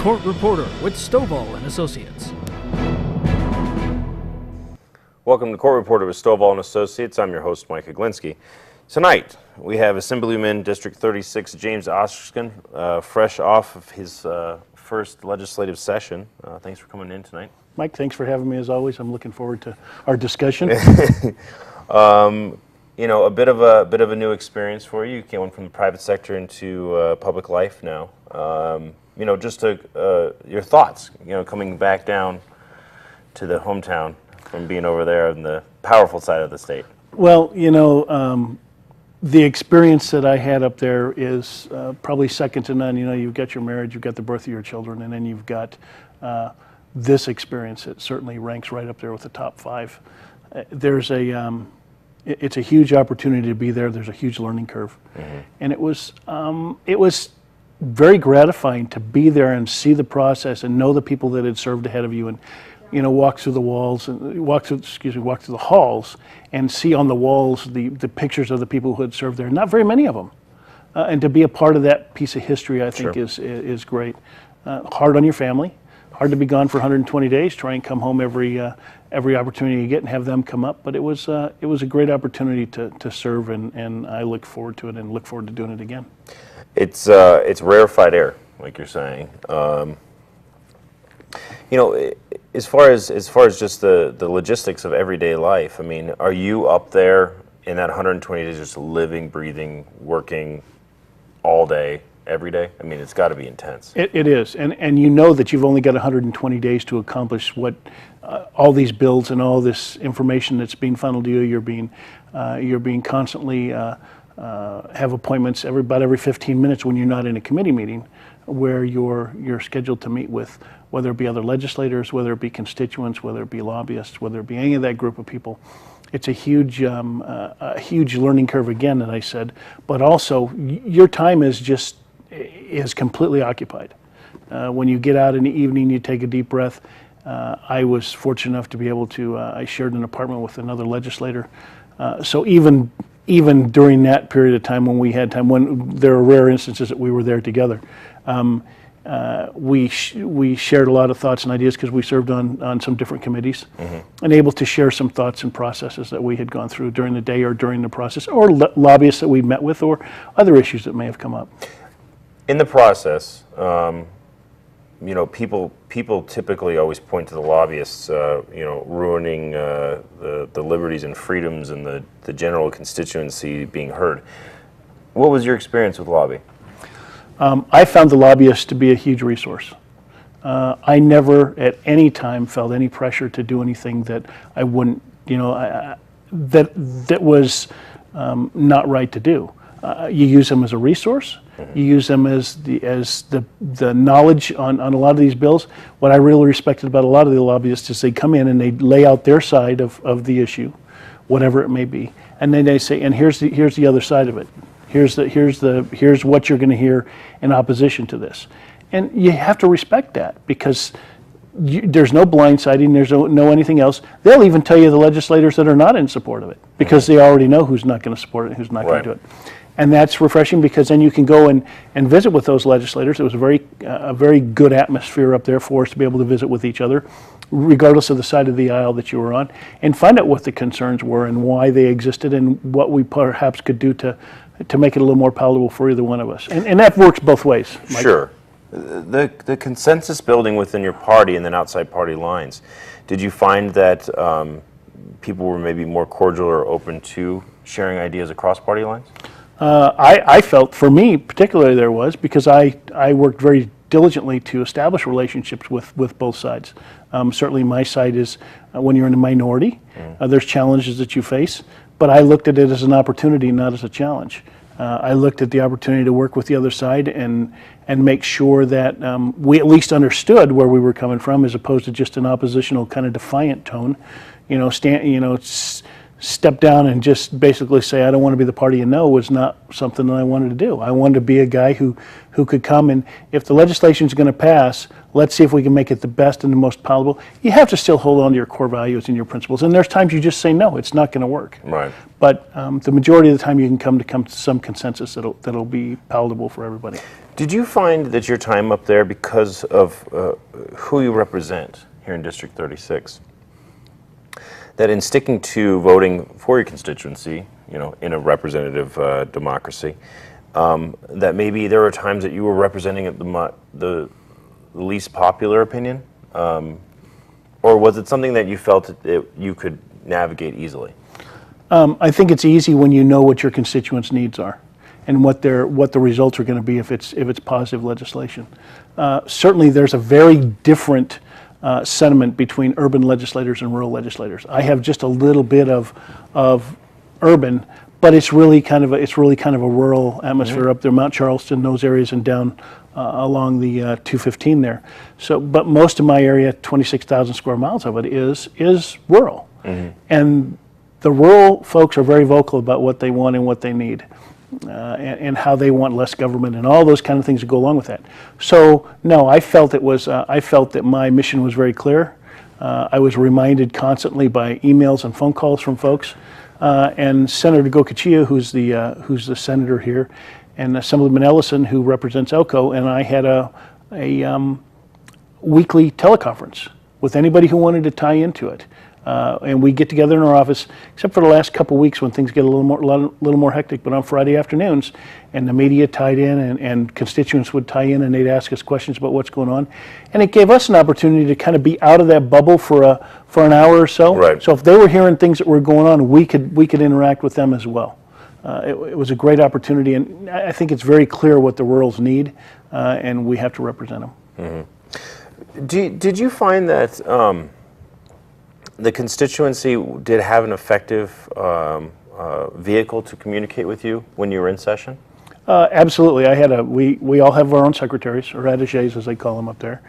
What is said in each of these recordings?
Court Reporter with Stovall and Associates. Welcome to Court Reporter with Stovall and Associates. I'm your host, Mike Aglinski. Tonight, we have Assemblyman District 36 James Osterskin, fresh off of his first legislative session. Thanks for coming in tonight. Mike, thanks for having me as always. I'm looking forward to our discussion. You know, a bit of a new experience for you. You came from the private sector into public life now. You know, just your thoughts. You know, coming back down to the hometown from being over there on the powerful side of the state. Well, you know, the experience that I had up there is probably second to none. You know, you've got your marriage, you've got the birth of your children, and then you've got this experience. It certainly ranks right up there with the top five. It's a huge opportunity to be there. There's a huge learning curve, and it was very gratifying to be there and see the process and know the people that had served ahead of you, and you know, walk through the halls and see on the walls the pictures of the people who had served there. Not very many of them, and to be a part of that piece of history, I think is great. Hard on your family, hard to be gone for 120 days. Try and come home every opportunity you get and have them come up. But it was a great opportunity to serve, and I look forward to it and look forward to doing it again. It's rarefied air, like you're saying. You know, as far as just the logistics of everyday life, I mean, are you up there in that 120 days just living, breathing, working all day, every day? I mean, it's got to be intense. It is, and you know that you've only got 120 days to accomplish what all these bills and all this information that's being funneled to you. You're being constantly have appointments about every 15 minutes when you're not in a committee meeting, where you're scheduled to meet with, whether it be other legislators, whether it be constituents, whether it be lobbyists, whether it be any of that group of people. It's a huge learning curve again, that I said, but also your time is completely occupied. When you get out in the evening, you take a deep breath. I was fortunate enough to be able to, I shared an apartment with another legislator. So even during that period of time when we had time, when there are rare instances that we were there together, we shared a lot of thoughts and ideas because we served on some different committees, and able to share some thoughts and processes that we had gone through during the day or during the process, or lobbyists that we met with, or other issues that may have come up. In the process, you know, people typically always point to the lobbyists, you know, ruining the liberties and freedoms and the general constituency being heard. What was your experience with lobby? I found the lobbyists to be a huge resource. I never at any time felt any pressure to do anything that I wouldn't, you know, that was not right to do. You use them as a resource. You use them as the knowledge on a lot of these bills. What I really respected about a lot of the lobbyists is they come in and they lay out their side of the issue, whatever it may be, and then they say, and here's the other side of it. Here's what you're going to hear in opposition to this, and you have to respect that, because there's no blindsiding, there's no anything else. They'll even tell you the legislators that are not in support of it, because they already know who's not going to support it and who's not going to do it. And that's refreshing, because then you can go and visit with those legislators. It was a very good atmosphere up there for us to be able to visit with each other, regardless of the side of the aisle that you were on, and find out what the concerns were and why they existed and what we perhaps could do to make it a little more palatable for either one of us. And that works both ways, Mike. Sure. The consensus building within your party and then outside party lines, did you find that people were maybe more cordial or open to sharing ideas across party lines? I felt, for me particularly, there was, because I worked very diligently to establish relationships with both sides. Certainly my side is, when you're in a minority, there's challenges that you face, but I looked at it as an opportunity, not as a challenge. I looked at the opportunity to work with the other side and make sure that we at least understood where we were coming from, as opposed to just an oppositional kind of defiant tone. You know, step down and just basically say, I don't want to be the party you know, was not something that I wanted to do. I wanted to be a guy who could come, and if the legislation is going to pass, let's see if we can make it the best and the most palatable. You have to still hold on to your core values and your principles, and there's times you just say, no, it's not going to work. Right. But the majority of the time you can come to some consensus that'll be palatable for everybody. Did you find that your time up there, because of who you represent here in District 36, that in sticking to voting for your constituency, in a representative democracy, that maybe there were times that you were representing the least popular opinion, or was it something that you felt that you could navigate easily? I think it's easy when you know what your constituents' needs are and what the results are going to be if it's positive legislation. Certainly, there's a very different sentiment between urban legislators and rural legislators. I have just a little bit of urban, but it's really kind of a rural atmosphere up there, Mount Charleston, those areas, and down along the 215 there. So, but most of my area, 26,000 square miles of it, is rural, and the rural folks are very vocal about what they want and what they need. And how they want less government and all those kind of things that go along with that. So no, I felt that my mission was very clear. I was reminded constantly by emails and phone calls from folks, and Senator Gokachia, who's the senator here, and Assemblyman Ellison, who represents Elko, and I had a weekly teleconference with anybody who wanted to tie into it. And we get together in our office, except for the last couple of weeks when things get a little more hectic, but on Friday afternoons, and the media tied in, and constituents would tie in, and they'd ask us questions about what's going on, and it gave us an opportunity to kind of be out of that bubble for an hour or so. Right. So if they were hearing things that were going on, we could interact with them as well. It was a great opportunity, and I think it's very clear what the rurals need, and we have to represent them. Did you find that the constituency did have an effective vehicle to communicate with you when you were in session? Absolutely. We all have our own secretaries, or attaches as they call them up there,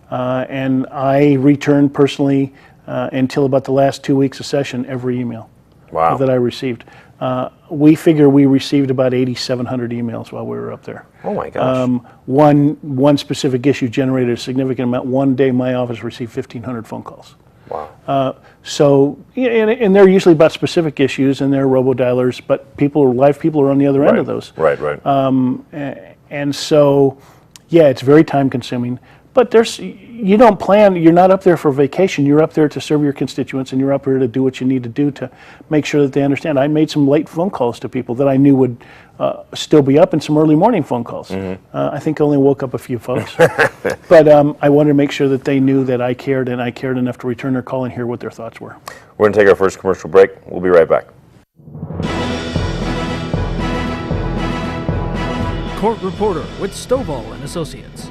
and I returned personally until about the last 2 weeks of session every email that I received. We figure we received about 8,700 emails while we were up there. Oh my gosh. One specific issue generated a significant amount. One day my office received 1,500 phone calls. Wow. So, and they're usually about specific issues, and they're robodialers, but live people are on the other end of those. Right. And so, yeah, it's very time consuming, but you don't plan, you're not up there for vacation, you're up there to serve your constituents, and you're up there to do what you need to do to make sure that they understand. I made some late phone calls to people that I knew would still be up, and some early morning phone calls. I think I only woke up a few folks, but I wanted to make sure that they knew that I cared, and I cared enough to return their call and hear what their thoughts were. We're going to take our first commercial break. We'll be right back. Court Reporter with Stovall and Associates.